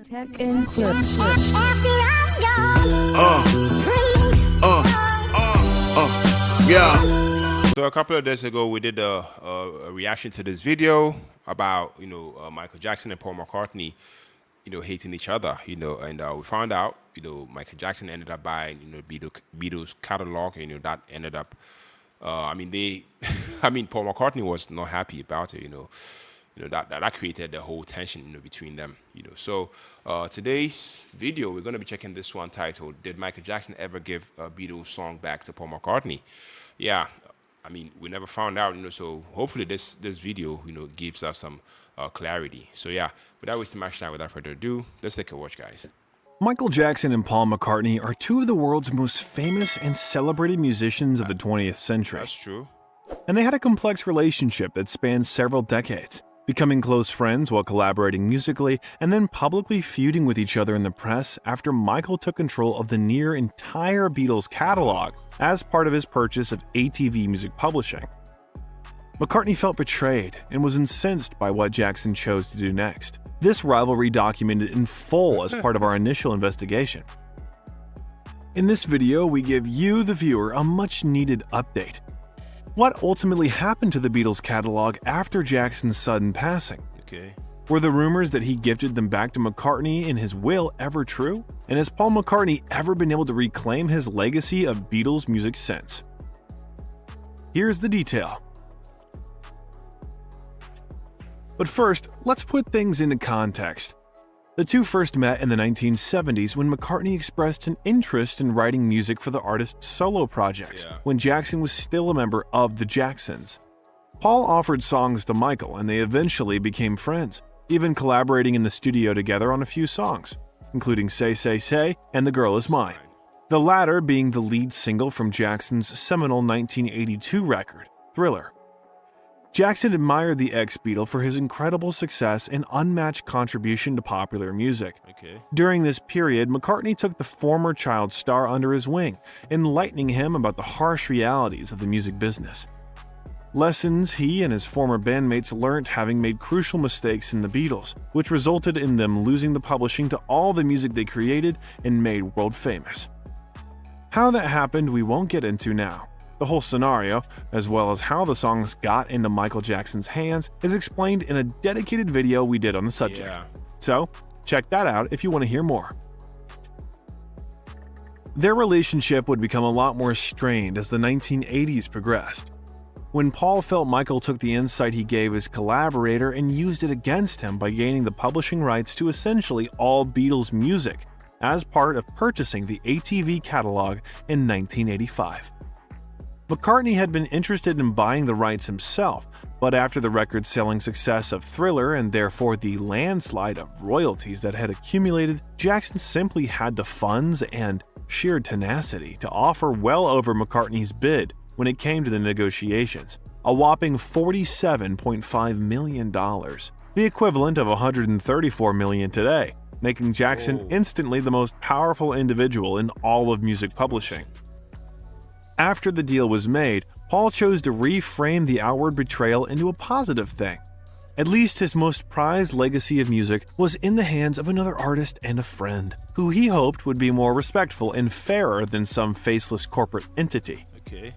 Tech and clips. Yeah. So a couple of days ago, we did a reaction to this video about Michael Jackson and Paul McCartney, hating each other, and we found out, Michael Jackson ended up buying, Beatles catalog, and that ended up, Paul McCartney was not happy about it, that created the whole tension, between them, So today's video, we're going to be checking this one titled, Did Michael Jackson Ever Give a Beatles Song Back to Paul McCartney? Yeah, we never found out, so hopefully this video, gives us some clarity. So yeah, without wasting much time, without further ado, let's take a watch, guys. Michael Jackson and Paul McCartney are two of the world's most famous and celebrated musicians of the 20th century. That's true. And they had a complex relationship that spanned several decades, becoming close friends while collaborating musically and then publicly feuding with each other in the press after Michael took control of the near entire Beatles catalog as part of his purchase of ATV Music Publishing. McCartney felt betrayed and was incensed by what Jackson chose to do next. This rivalry documented in full as part of our initial investigation. In this video, we give you, the viewer, a much-needed update. What ultimately happened to the Beatles catalog after Jackson's sudden passing? Okay. Were the rumors that he gifted them back to McCartney in his will ever true? And has Paul McCartney ever been able to reclaim his legacy of Beatles music since? Here's the detail. But first, let's put things into context. The two first met in the 1970s when McCartney expressed an interest in writing music for the artist's solo projects, when Jackson was still a member of the Jacksons. Paul offered songs to Michael and they eventually became friends, even collaborating in the studio together on a few songs, including Say Say Say and The Girl Is Mine, the latter being the lead single from Jackson's seminal 1982 record, Thriller. Jackson admired the ex-Beatle for his incredible success and unmatched contribution to popular music. Okay. During this period, McCartney took the former child star under his wing, enlightening him about the harsh realities of the music business. Lessons he and his former bandmates learned having made crucial mistakes in the Beatles, which resulted in them losing the publishing to all the music they created and made world famous. How that happened we won't get into now. The whole scenario, as well as how the songs got into Michael Jackson's hands, is explained in a dedicated video we did on the subject. Yeah. So, check that out if you want to hear more. Their relationship would become a lot more strained as the 1980s progressed. When Paul felt Michael took the insight he gave his collaborator and used it against him by gaining the publishing rights to essentially all Beatles music as part of purchasing the ATV catalog in 1985. McCartney had been interested in buying the rights himself, but after the record-selling success of Thriller and therefore the landslide of royalties that had accumulated, Jackson simply had the funds and sheer tenacity to offer well over McCartney's bid when it came to the negotiations, a whopping $47.5 million, the equivalent of $134 million today, making Jackson instantly the most powerful individual in all of music publishing. After the deal was made, Paul chose to reframe the outward betrayal into a positive thing. At least his most prized legacy of music was in the hands of another artist and a friend, who he hoped would be more respectful and fairer than some faceless corporate entity. Okay.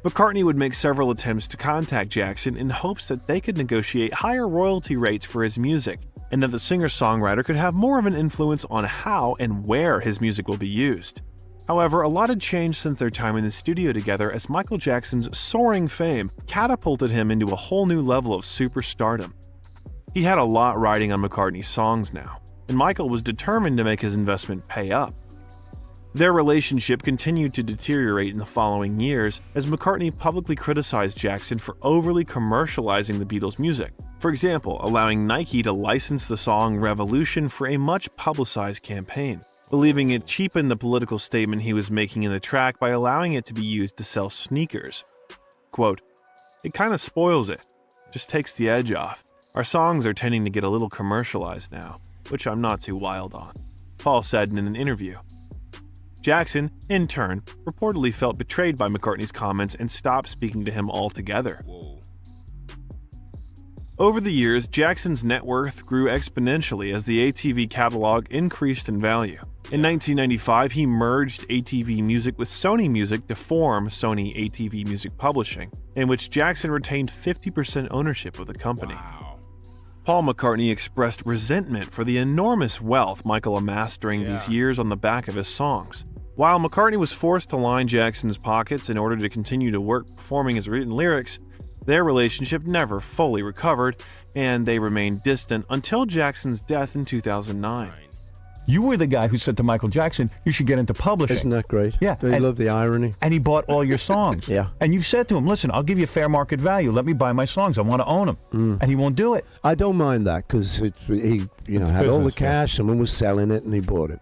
McCartney would make several attempts to contact Jackson in hopes that they could negotiate higher royalty rates for his music, and that the singer-songwriter could have more of an influence on how and where his music will be used. However, a lot had changed since their time in the studio together as Michael Jackson's soaring fame catapulted him into a whole new level of superstardom. He had a lot riding on McCartney's songs now, and Michael was determined to make his investment pay up. Their relationship continued to deteriorate in the following years as McCartney publicly criticized Jackson for overly commercializing the Beatles' music. For example, allowing Nike to license the song Revolution for a much-publicized campaign, believing it cheapened the political statement he was making in the track by allowing it to be used to sell sneakers. Quote, "It kind of spoils it, just takes the edge off. Our songs are tending to get a little commercialized now, which I'm not too wild on," Paul said in an interview. Jackson, in turn, reportedly felt betrayed by McCartney's comments and stopped speaking to him altogether. Whoa. Over the years, Jackson's net worth grew exponentially as the ATV catalog increased in value. In 1995, he merged ATV Music with Sony Music to form Sony ATV Music Publishing, in which Jackson retained 50% ownership of the company. Wow. Paul McCartney expressed resentment for the enormous wealth Michael amassed during these years on the back of his songs. While McCartney was forced to line Jackson's pockets in order to continue to work performing his written lyrics, their relationship never fully recovered, and they remained distant until Jackson's death in 2009. You were the guy who said to Michael Jackson, you should get into publishing. Isn't that great? Yeah. Don't you love the irony? And he bought all your songs. Yeah. And you said to him, listen, I'll give you fair market value. Let me buy my songs. I want to own them. And he won't do it. I don't mind that because he had all the cash. Someone was selling it and he bought it.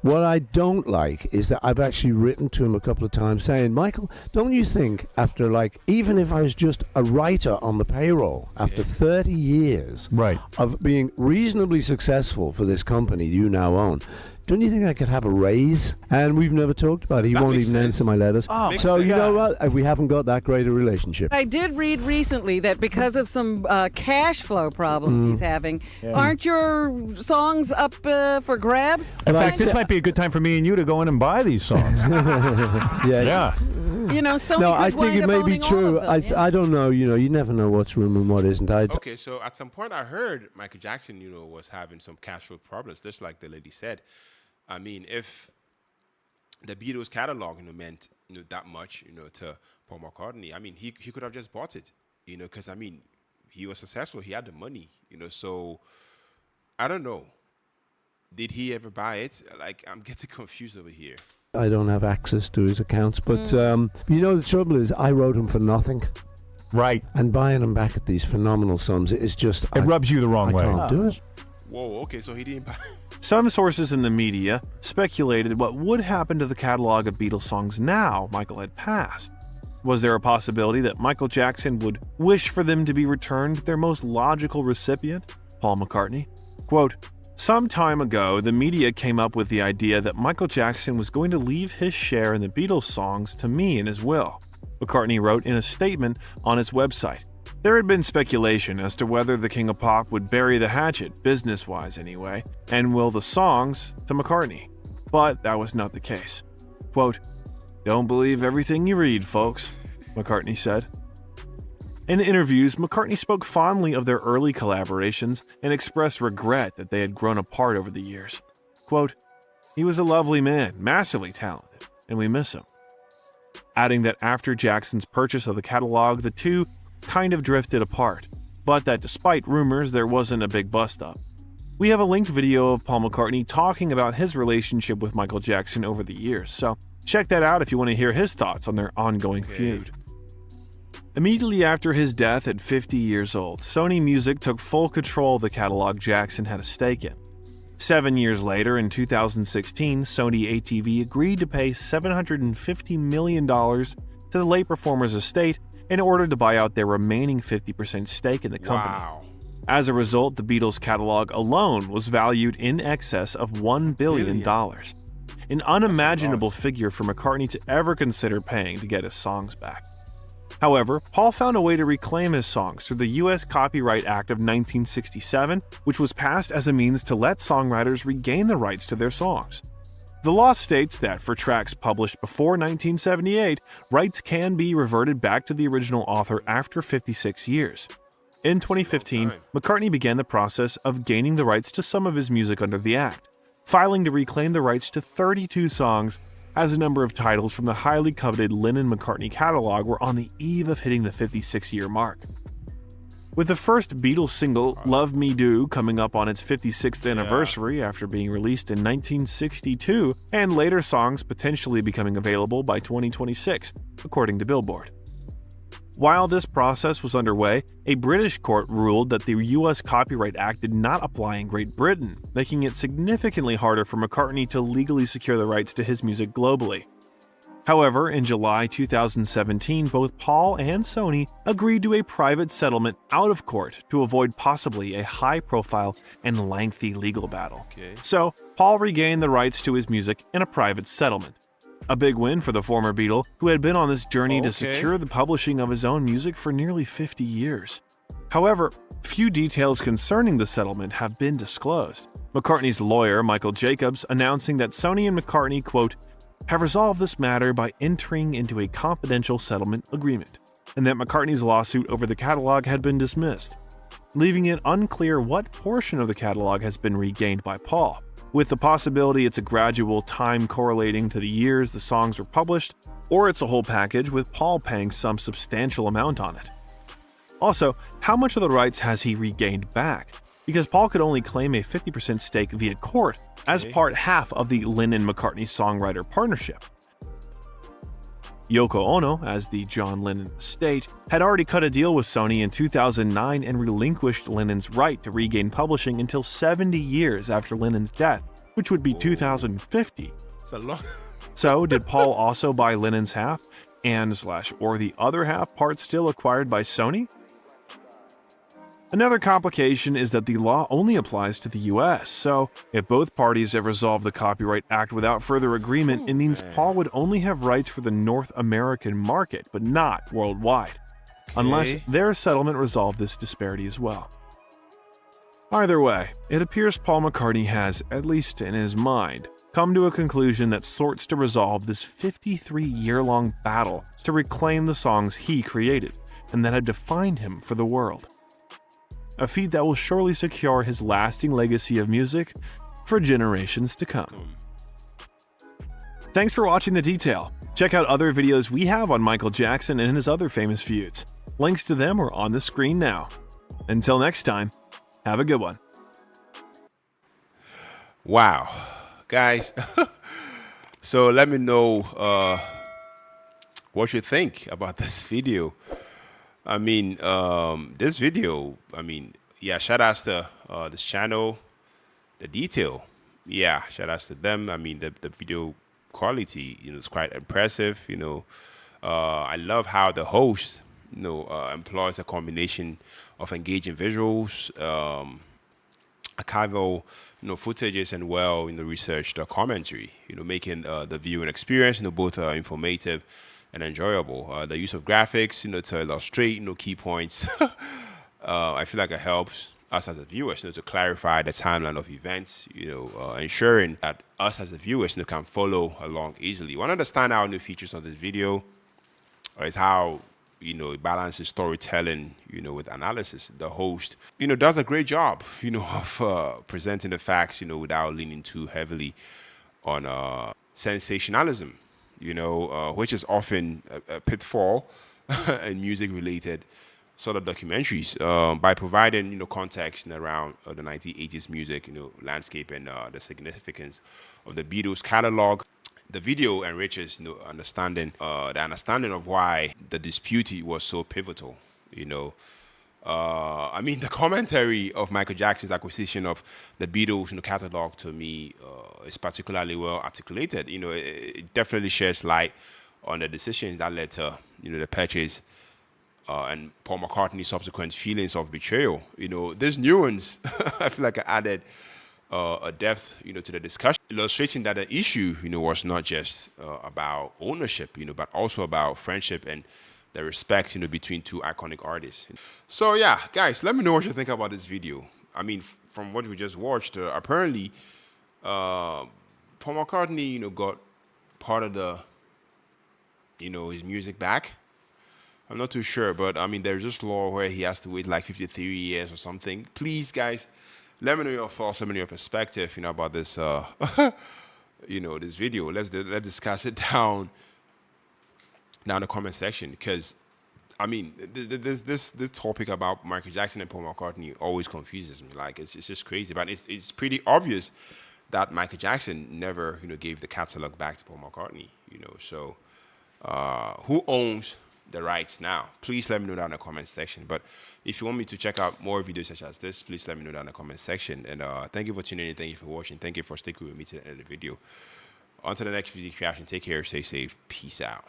What I don't like is that I've actually written to him a couple of times saying, Michael, don't you think after even if I was just a writer on the payroll, after 30 years of being reasonably successful for this company you now own, don't you think I could have a raise? And we've never talked about it. He won't even answer my letters. So you know what? We haven't got that great a relationship. I did read recently that because of some cash flow problems he's having, aren't your songs up for grabs? In fact, this might be a good time for me and you to go in and buy these songs. Yeah. You know, Sony No, could I think wind it up may be owning all true. of them, I don't know. You never know what's room and what isn't. Okay, so at some point I heard Michael Jackson, was having some cash flow problems, just like the lady said. I mean, if the Beatles catalog, meant, that much, to Paul McCartney, I mean, he could have just bought it, because, I mean, he was successful. He had the money, so I don't know. Did he ever buy it? I'm getting confused over here. I don't have access to his accounts, but the trouble is I wrote him for nothing. Right. And buying them back at these phenomenal sums, it's just... It rubs you the wrong way. I can't do it. Whoa, okay, so he didn't buy it. Some sources in the media speculated what would happen to the catalog of Beatles songs now Michael had passed. Was there a possibility that Michael Jackson would wish for them to be returned to their most logical recipient, Paul McCartney? Quote, some time ago, the media came up with the idea that Michael Jackson was going to leave his share in the Beatles songs to me in his will, McCartney wrote in a statement on his website. There had been speculation as to whether the King of Pop would bury the hatchet, business-wise anyway, and will the songs to McCartney. But that was not the case. Quote, don't believe everything you read, folks, McCartney said. In interviews, McCartney spoke fondly of their early collaborations and expressed regret that they had grown apart over the years. Quote, he was a lovely man, massively talented, and we miss him. Adding that after Jackson's purchase of the catalog, the two kind of drifted apart, but that despite rumors, there wasn't a big bust-up. We have a linked video of Paul McCartney talking about his relationship with Michael Jackson over the years, so check that out if you want to hear his thoughts on their ongoing feud. Immediately after his death at 50 years old, Sony Music took full control of the catalog Jackson had a stake in. 7 years later, in 2016, Sony ATV agreed to pay $750 million to the late performer's estate in order to buy out their remaining 50% stake in the company. Wow. As a result, the Beatles catalog alone was valued in excess of $1 billion, an unimaginable figure for McCartney to ever consider paying to get his songs back. However, Paul found a way to reclaim his songs through the U.S. Copyright Act of 1967, which was passed as a means to let songwriters regain the rights to their songs. The law states that for tracks published before 1978, rights can be reverted back to the original author after 56 years. In 2015, McCartney began the process of gaining the rights to some of his music under the Act, filing to reclaim the rights to 32 songs, as a number of titles from the highly coveted Lennon-McCartney catalog were on the eve of hitting the 56-year mark. With the first Beatles single, Love Me Do, coming up on its 56th anniversary after being released in 1962, and later songs potentially becoming available by 2026, according to Billboard. While this process was underway, a British court ruled that the U.S. Copyright Act did not apply in Great Britain, making it significantly harder for McCartney to legally secure the rights to his music globally. However, in July 2017, both Paul and Sony agreed to a private settlement out of court to avoid possibly a high-profile and lengthy legal battle. So, Paul regained the rights to his music in a private settlement. A big win for the former Beatle, who had been on this journey to secure the publishing of his own music for nearly 50 years. However, Few details concerning the settlement have been disclosed. McCartney's lawyer, Michael Jacobs, announcing that Sony and McCartney, quote, have resolved this matter by entering into a confidential settlement agreement, and that McCartney's lawsuit over the catalog had been dismissed, leaving it unclear what portion of the catalog has been regained by Paul, with the possibility it's a gradual time correlating to the years the songs were published, or it's a whole package with Paul paying some substantial amount on it. Also, how much of the rights has he regained back? Because Paul could only claim a 50% stake via court as part half of the Lennon-McCartney songwriter partnership. Yoko Ono, as the John Lennon estate, had already cut a deal with Sony in 2009 and relinquished Lennon's right to regain publishing until 70 years after Lennon's death, which would be 2050. It's a lot. So, did Paul also buy Lennon's half, or the other half part still acquired by Sony? Another complication is that the law only applies to the US, so if both parties have resolved the Copyright Act without further agreement, it means Paul would only have rights for the North American market, but not worldwide, unless their settlement resolved this disparity as well. Either way, it appears Paul McCartney has, at least in his mind, come to a conclusion that sorts to resolve this 53-year-long battle to reclaim the songs he created and that have defined him for the world. A feat that will surely secure his lasting legacy of music for generations to come. Thanks for watching The Detail. Check out other videos we have on Michael Jackson and his other famous feuds. Links to them are on the screen now. Until next time, have a good one. Wow. Guys, so let me know what you think about this video. I mean, this video, yeah, shout outs to this channel, The Detail. Yeah, shout outs to them. The video quality, is quite impressive. I love how the host, employs a combination of engaging visuals, archival, footages, and researched commentary, making the viewing experience, both informative and enjoyable. The use of graphics, to illustrate, key points. I feel like it helps us as the viewers, to clarify the timeline of events, ensuring that us as the viewers, can follow along easily. One of the standout new features of this video is how, it balances storytelling, with analysis. The host, does a great job, of presenting the facts, without leaning too heavily on sensationalism. Which is often a pitfall in music-related sort of documentaries, by providing, context around the 1980s music, landscape and the significance of the Beatles catalog. The video enriches, the understanding of why the dispute was so pivotal, the commentary of Michael Jackson's acquisition of the Beatles, catalog, to me, is particularly well articulated. It definitely sheds light on the decisions that led to, the purchase, and Paul McCartney's subsequent feelings of betrayal. This nuance, I feel like I added a depth, to the discussion, illustrating that the issue, was not just about ownership, but also about friendship and the respect, between two iconic artists. So yeah, guys, let me know what you think about this video. From what we just watched, apparently, Paul McCartney, got part of the, his music back. I'm not too sure, but there's this law where he has to wait like 53 years or something. Please, guys, let me know your thoughts, let me know your perspective, about this, this video. Let's discuss it down in the comment section, because this topic about Michael Jackson and Paul McCartney always confuses me. Like, it's just crazy, but it's pretty obvious that Michael Jackson never gave the catalog back to Paul McCartney. So who owns the rights now? Please let me know down in the comment section. But if you want me to check out more videos such as this, please let me know down in the comment section. And thank you for tuning in, thank you for watching, thank you for sticking with me to the end of the video. On to the next video creation. Take care, stay safe, peace out.